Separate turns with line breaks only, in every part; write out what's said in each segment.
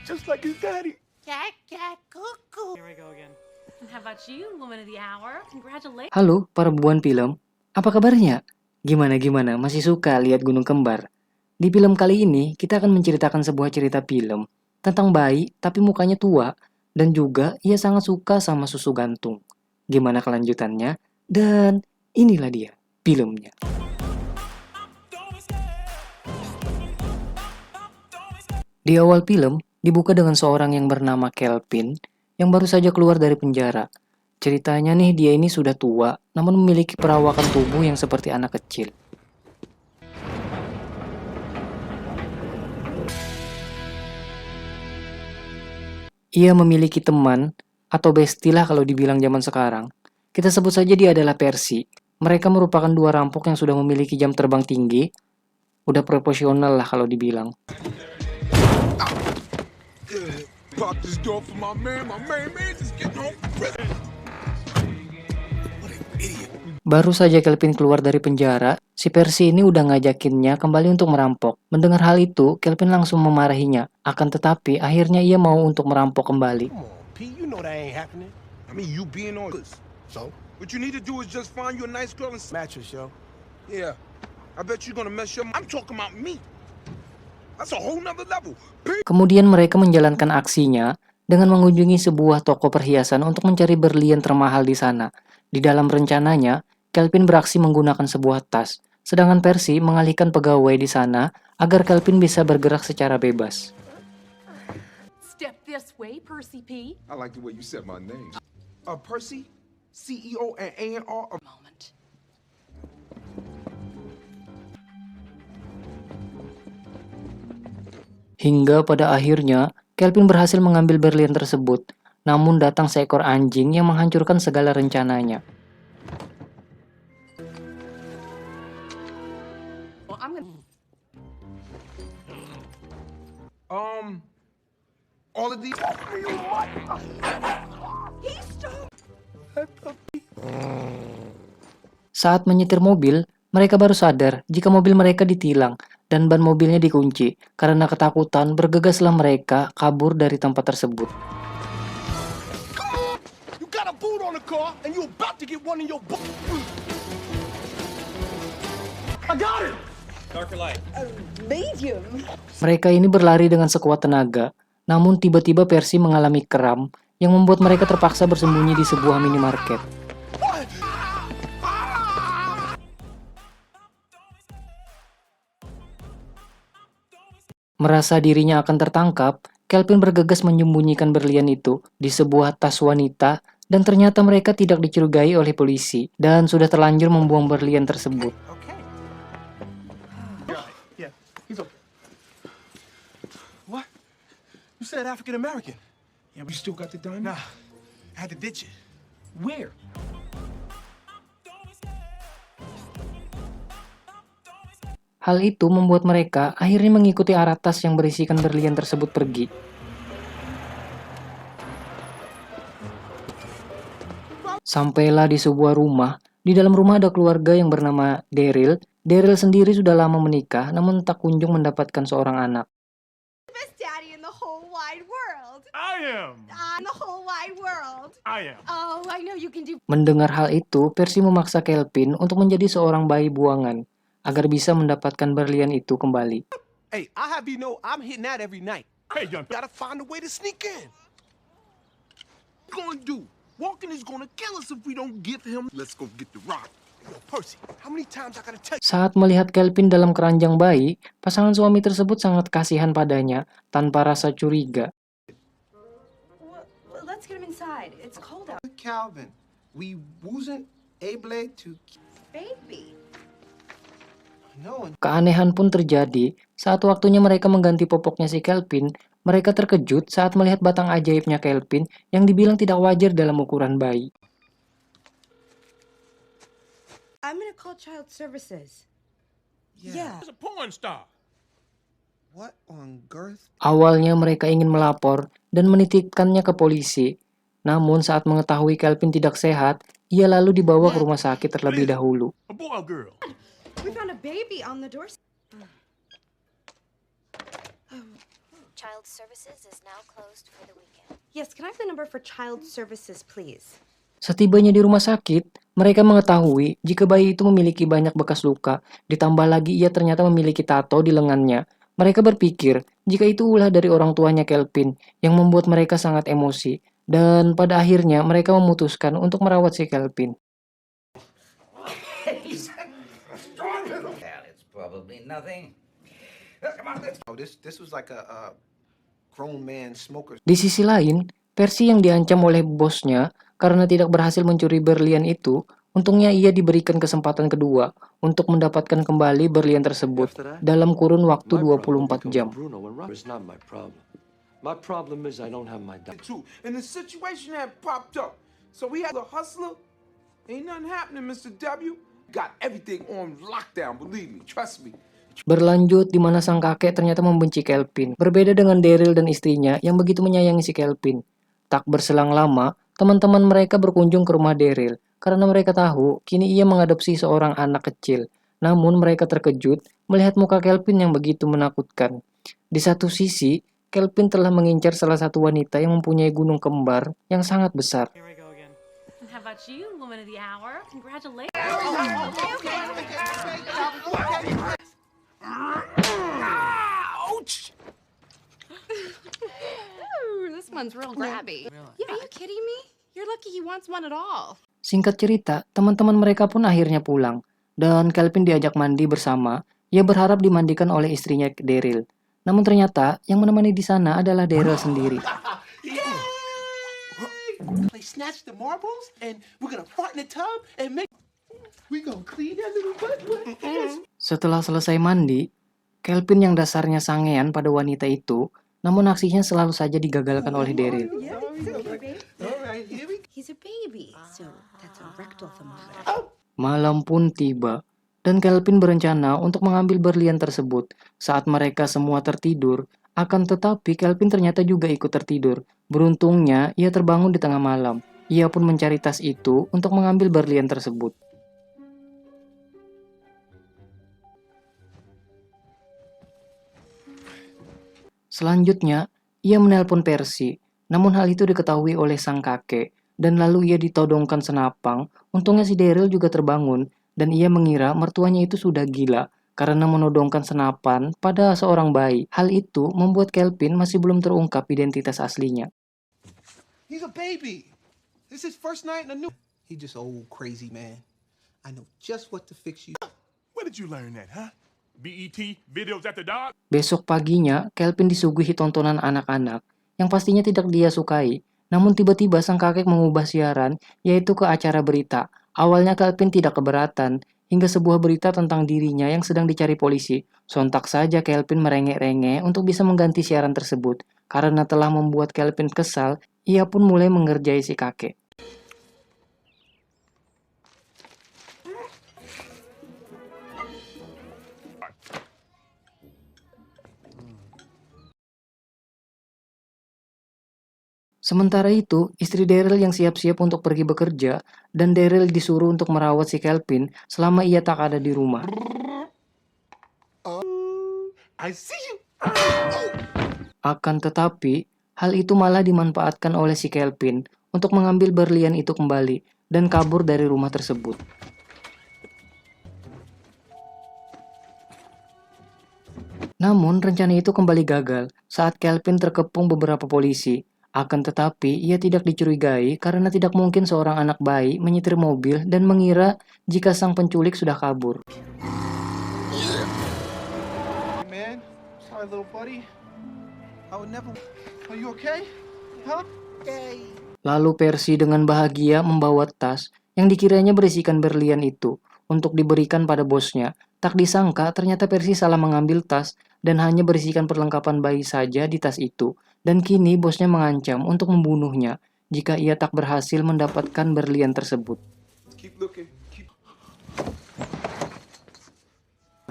just like his daddy.
Cat, cat, cuckoo.
Here we go again.
How about you, woman of the hour? Congratulations.
Halo para buan film, apa kabarnya? Gimana masih suka lihat Gunung Kembar? Di film kali ini kita akan menceritakan sebuah cerita film tentang bayi tapi mukanya tua dan juga ia sangat suka sama susu gantung. Gimana kelanjutannya? Dan inilah dia filmnya. Di awal film dibuka dengan seorang yang bernama Kelvin yang baru saja keluar dari penjara. Ceritanya nih dia ini sudah tua namun memiliki perawakan tubuh yang seperti anak kecil. Ia memiliki teman atau bestilah kalau dibilang zaman sekarang. Kita sebut saja dia adalah Percy. Mereka merupakan dua rampok yang sudah memiliki jam terbang tinggi. Udah proporsional lah kalau dibilang. Baru saja Kelvin keluar dari penjara, si Percy ini udah ngajakinnya kembali untuk merampok. Mendengar hal itu, Kelvin langsung memarahinya. Akan tetapi, akhirnya ia mau untuk merampok kembali.
Come on, P, you know that ain't happening.
I mean, you being on this.
So?
What you need to do is just find you a nice girl and...
Mattress, yo.
Yeah. I bet you're gonna mess your... I'm talking about me. That's a whole nother level.
Kemudian mereka menjalankan aksinya dengan mengunjungi sebuah toko perhiasan untuk mencari berlian termahal di sana. Di dalam rencananya, Kelvin beraksi menggunakan sebuah tas, sedangkan Percy mengalihkan pegawai di sana agar Kelvin bisa bergerak secara bebas.
Step this way, Percy P.
I like the way you said my name. Percy, CEO and A&R.
Moment.
Hingga pada akhirnya, Kelvin berhasil mengambil berlian tersebut, namun datang seekor anjing yang menghancurkan segala rencananya.
Well, I'm gonna...
All of these...
Saat menyetir mobil, mereka baru sadar jika mobil mereka ditilang dan ban mobilnya dikunci. Karena ketakutan, bergegaslah mereka kabur dari tempat tersebut.
You got a boot on the car, and you about to get one in your boot. I got it!
Darker light.
Medium.
Mereka ini berlari dengan sekuat tenaga, namun tiba-tiba Percy mengalami kram yang membuat mereka terpaksa bersembunyi di sebuah minimarket. Merasa dirinya akan tertangkap, Kelvin bergegas menyembunyikan berlian itu di sebuah tas wanita dan ternyata mereka tidak dicurigai oleh polisi dan sudah terlanjur membuang berlian tersebut.
Okay. Yeah, he's okay. What? You said African American.
Yeah, but you still got the diamond?
Nah, I had to ditch it.
Where?
Hal itu membuat mereka akhirnya mengikuti arah tas yang berisikan berlian tersebut pergi. Sampailah di sebuah rumah. Di dalam rumah ada keluarga yang bernama Daryl. Daryl sendiri sudah lama menikah, namun tak kunjung mendapatkan seorang anak.
Best daddy in the whole wide world.
I am.
In the whole wide world.
I am.
Oh, I know you can do.
Mendengar hal itu, Percy memaksa Kelvin untuk menjadi seorang bayi buangan agar bisa mendapatkan berlian itu kembali.
Hey, I have you know I'm hitting that every night. Hey, young. Gotta find a way to sneak in.
What you gonna do? Walking is gonna kill us if we don't give him... Let's go get the rock.
Yo, Percy, how many times I gotta tell you?
Saat melihat Kelvin dalam keranjang bayi, pasangan suami tersebut sangat kasihan padanya tanpa rasa curiga.
Well, let's get him inside. It's cold out.
Calvin, we wasn't able to...
Baby.
No.
Keanehan pun terjadi saat waktunya mereka mengganti popoknya si Kelvin. Mereka terkejut saat melihat batang ajaibnya Kelvin yang dibilang tidak wajar dalam ukuran bayi.
I'm gonna call child services.
Yeah.
He's a porn star.
What on earth?
Awalnya mereka ingin melapor dan menitipkannya ke polisi. Namun saat mengetahui Kelvin tidak sehat, ia lalu dibawa ke rumah sakit terlebih dahulu.
A boy or girl?
We found a baby on the doorstep.
Child Services is now closed for the weekend.
Yes, can I have the number for child services, please?
Setibanya di rumah sakit, mereka mengetahui jika bayi itu memiliki banyak bekas luka, ditambah lagi ia ternyata memiliki tato di lengannya. Mereka berpikir jika itu ulah dari orang tuanya Kelvin yang membuat mereka sangat emosi, dan pada akhirnya mereka memutuskan untuk merawat si Kelvin.
It's probably nothing.
Oh, this was like a grown man smoker.
Di sisi lain, Percy yang diancam oleh bosnya karena tidak berhasil mencuri berlian itu, untungnya ia diberikan kesempatan kedua untuk mendapatkan kembali berlian tersebut dalam kurun waktu 24 jam.
My problem is I don't have my dad.
Too. And the situation had popped up. So we had a hustler. Ain't nothing happening, Mr. W. Got everything on lockdown, believe me, trust me.
Berlanjut di mana sang kakek ternyata membenci Kelvin. Berbeda dengan Daryl dan istrinya yang begitu menyayangi si Kelvin. Tak berselang lama, teman-teman mereka berkunjung ke rumah Daryl karena mereka tahu kini ia mengadopsi seorang anak kecil. Namun mereka terkejut melihat muka Kelvin yang begitu menakutkan. Di satu sisi, Kelvin telah mengincar salah satu wanita yang mempunyai gunung kembar yang sangat besar.
How about you, woman of the hour? Congratulations.
Ouch!
Ooh, this one's real grabby. Yeah, are you kidding me? You're lucky he wants one at all.
Singkat cerita, teman-teman mereka pun akhirnya pulang. Dan Kelvin diajak mandi bersama. Ia berharap dimandikan oleh istrinya Daryl. Namun ternyata yang menemani di sana adalah Daryl sendiri.
They snatch the marbles and we're gonna fart in the tub and make. We gonna clean that little butt.
Setelah selesai mandi, Kelvin yang dasarnya sangean pada wanita itu, namun aksinya selalu saja digagalkan oleh Daryl.
Yeah, it's okay, babe.
All right, here we go.
He's a baby, so that's a rectal thermometer.
Malam pun tiba, dan Kelvin berencana untuk mengambil berlian tersebut. Saat mereka semua tertidur, akan tetapi Kelvin ternyata juga ikut tertidur. Beruntungnya, ia terbangun di tengah malam. Ia pun mencari tas itu untuk mengambil berlian tersebut. Selanjutnya, ia menelpon Percy. Namun hal itu diketahui oleh sang kakek, dan lalu ia ditodongkan senapang. Untungnya si Daryl juga terbangun, dan ia mengira mertuanya itu sudah gila karena menodongkan senapan pada seorang bayi. Hal itu membuat Kelvin masih belum terungkap identitas aslinya.
He's a baby. This is first night in a new. He just old crazy man. I know just what to fix you.
Where did you learn that, huh? BET, videos at the dock?
Besok paginya, Kelvin disuguhi tontonan anak-anak yang pastinya tidak dia sukai. Namun tiba-tiba sang kakek mengubah siaran, yaitu ke acara berita. Awalnya Kelvin tidak keberatan, hingga sebuah berita tentang dirinya yang sedang dicari polisi. Sontak saja Kelvin merengek-rengek untuk bisa mengganti siaran tersebut. Karena telah membuat Kelvin kesal, ia pun mulai mengerjai si kakek. Sementara itu, istri Daryl yang siap-siap untuk pergi bekerja, dan Daryl disuruh untuk merawat si Kelvin selama ia tak ada di rumah.
I see you.
Akan tetapi, hal itu malah dimanfaatkan oleh si Kelvin untuk mengambil berlian itu kembali dan kabur dari rumah tersebut. Namun, rencana itu kembali gagal saat Kelvin terkepung beberapa polisi. Akan tetapi, ia tidak dicurigai karena tidak mungkin seorang anak bayi menyetir mobil dan mengira jika sang penculik sudah kabur.
Hey man, sorry little buddy. I would never. Are you okay? Huh? Okay.
Lalu Percy dengan bahagia membawa tas yang dikiranya berisikan berlian itu untuk diberikan pada bosnya. Tak disangka ternyata Percy salah mengambil tas dan hanya berisikan perlengkapan bayi saja di tas itu. Dan kini bosnya mengancam untuk membunuhnya jika ia tak berhasil mendapatkan berlian tersebut.
Keep looking. Keep.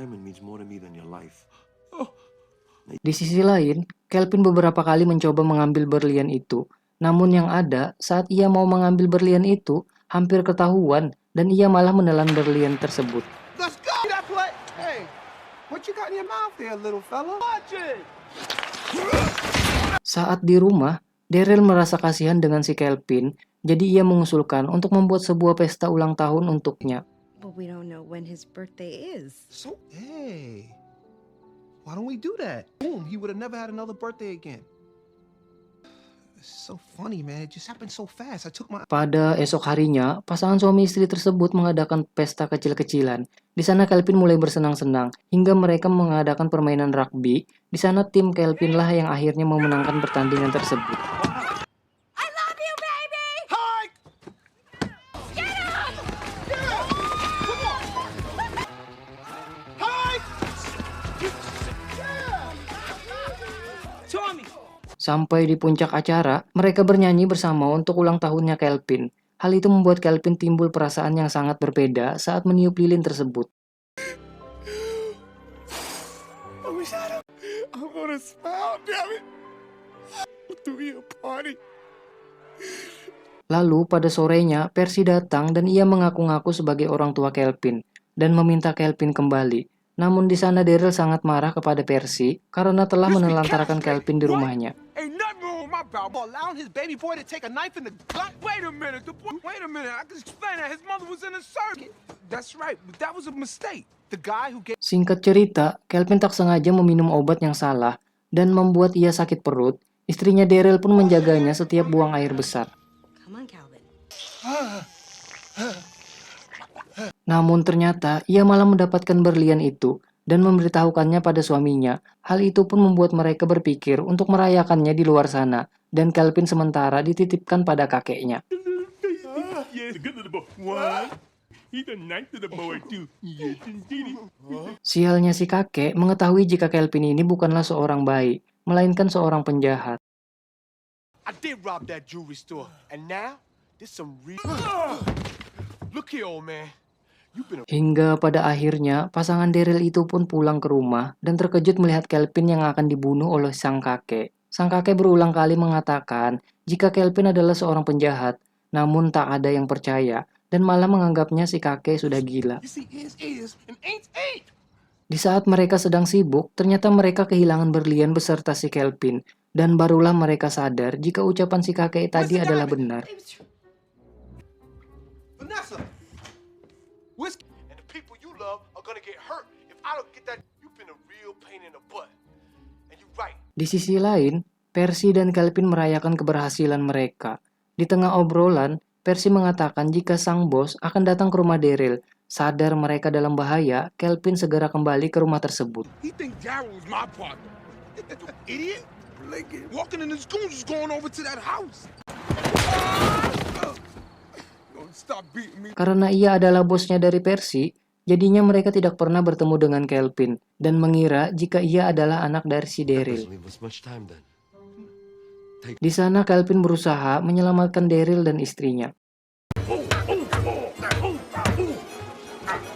Diamond means more to me than your life.
Di sisi lain, Kelvin beberapa kali mencoba mengambil berlian itu. Namun yang ada, saat ia mau mengambil berlian itu, hampir ketahuan dan ia malah menelan berlian tersebut.
Let's go. That play. Hey, what you got in your mouth there, little fella? Watch it.
Saat di rumah, Daryl merasa kasihan dengan si Kelvin, jadi ia mengusulkan untuk membuat sebuah pesta ulang tahun untuknya.
But we don't know when his birthday is.
So, hey, why don't we do that? Boom, he would have never had another birthday again. It's so funny, man. It just happened so fast. I took my...
Pada esok harinya, pasangan suami istri tersebut mengadakan pesta kecil-kecilan. Di sana Kelvin mulai bersenang-senang, hingga mereka mengadakan permainan rugby. Di sana tim Kelvin lah yang akhirnya memenangkan pertandingan tersebut.
I love you, baby!
Hi!
Get up!
Hi!
Tommy!
Sampai di puncak acara, mereka bernyanyi bersama untuk ulang tahunnya Kelvin. Hal itu membuat Kelvin timbul perasaan yang sangat berbeda saat meniup lilin tersebut.
I wish I wanna smile, damn it. Do you a party?
Lalu pada sorenya, Percy datang dan ia mengaku-ngaku sebagai orang tua Kelvin dan meminta Kelvin kembali. Namun di sana Daryl sangat marah kepada Percy karena telah menelantarkan Kelvin di rumahnya.
Ain't nothing wrong with my Bible.
Allowing his baby boy to take a knife in the gut?
Wait a minute, wait a minute. I can explain that. His mother was in a circuit. That's right, but that was a mistake.
The guy who gave...
Singkat cerita, Kelvin tak sengaja meminum obat yang salah dan membuat ia sakit perut. Istrinya Daryl pun menjaganya setiap buang air besar.
Come on, Calvin.
Namun ternyata ia malah mendapatkan berlian itu dan memberitahukannya pada suaminya. Hal itu pun membuat mereka berpikir untuk merayakannya di luar sana dan Kelvin sementara dititipkan pada kakeknya.
Yes, good little boy. What? He's a nice little boy too. Yes, indeed.
Sialnya si kakek mengetahui jika Kelvin ini bukanlah seorang baik, melainkan seorang penjahat.
I did rob that jewelry store, and now this some real. Look here, old man. You've been a...
Hingga pada akhirnya, pasangan Daryl itu pun pulang ke rumah dan terkejut melihat Kelvin yang akan dibunuh oleh sang kakek. Sang kakek berulang kali mengatakan jika Kelvin adalah seorang penjahat, namun tak ada yang percaya dan malah menganggapnya si kakek sudah gila.
You see, is and ain't ain't.
Di saat mereka sedang sibuk, ternyata mereka kehilangan berlian beserta si Kelvin dan barulah mereka sadar jika ucapan si kakek tadi adalah benar.
Vanessa!
Whiskey and the people you love are gonna get hurt if I don't get that. You've been a real pain in the butt, and you're right.
Di sisi lain, Percy dan Kelvin merayakan keberhasilan mereka. Di tengah obrolan, Percy mengatakan jika sang bos akan datang ke rumah Daryl. Sadar mereka dalam bahaya, Kelvin segera kembali ke rumah tersebut.
He think Daryl was my partner. Idiot! Walking in his goons was going over to that house. Don't stop beating me.
Karena ia adalah bosnya dari Percy, jadinya mereka tidak pernah bertemu dengan Kelvin dan mengira jika ia adalah anak dari si Daryl.
Doesn't leave us much time then.
Di sana Kelvin berusaha menyelamatkan Daryl dan istrinya.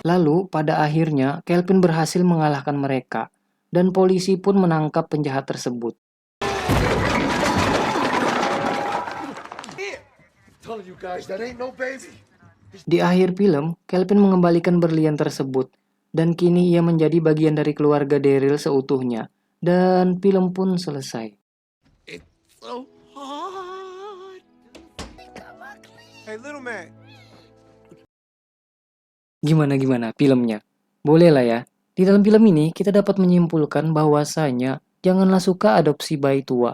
Lalu pada akhirnya Kelvin berhasil mengalahkan mereka dan polisi pun menangkap penjahat tersebut.
Telling you guys that ain't no baby.
Di akhir film, Kelvin mengembalikan berlian tersebut dan kini ia menjadi bagian dari keluarga Daryl seutuhnya dan film pun selesai.
It's so hard.
Hey, little man.
Gimana filmnya? Boleh lah ya. Di dalam film ini kita dapat menyimpulkan bahwasanya janganlah suka adopsi bayi tua.